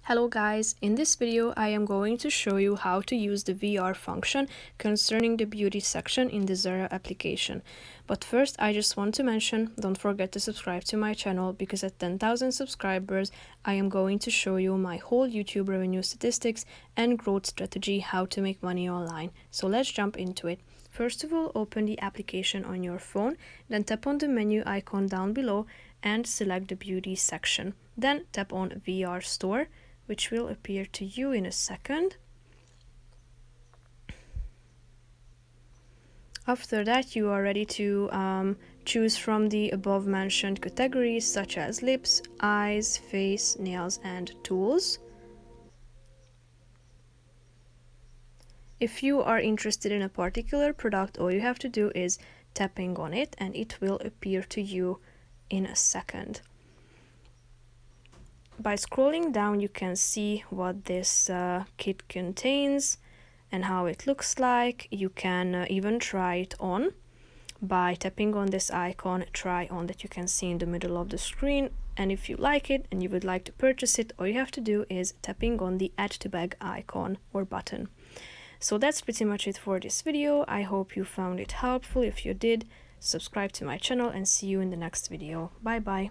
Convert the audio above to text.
Hello guys, in this video I am going to show you how to use the VR function concerning the beauty section in the Zara application. But first I just want to mention, don't forget to subscribe to my channel because at 10,000 subscribers I am going to show you my whole YouTube revenue statistics and growth strategy, how to make money online. So let's jump into it. First of all, open the application on your phone, then tap on the menu icon down below and select the beauty section. Then tap on VR Store, which will appear to you in a second. After that, you are ready to choose from the above mentioned categories such as lips, eyes, face, nails, and tools. If you are interested in a particular product, all you have to do is tapping on it and it will appear to you in a second. By scrolling down, you can see what this kit contains and how it looks like. You can even try it on by tapping on this icon, try on, that you can see in the middle of the screen. And if you like it and you would like to purchase it, all you have to do is tapping on the add to bag icon or button. So that's pretty much it for this video. I hope you found it helpful. If you did, subscribe to my channel and see you in the next video. Bye bye.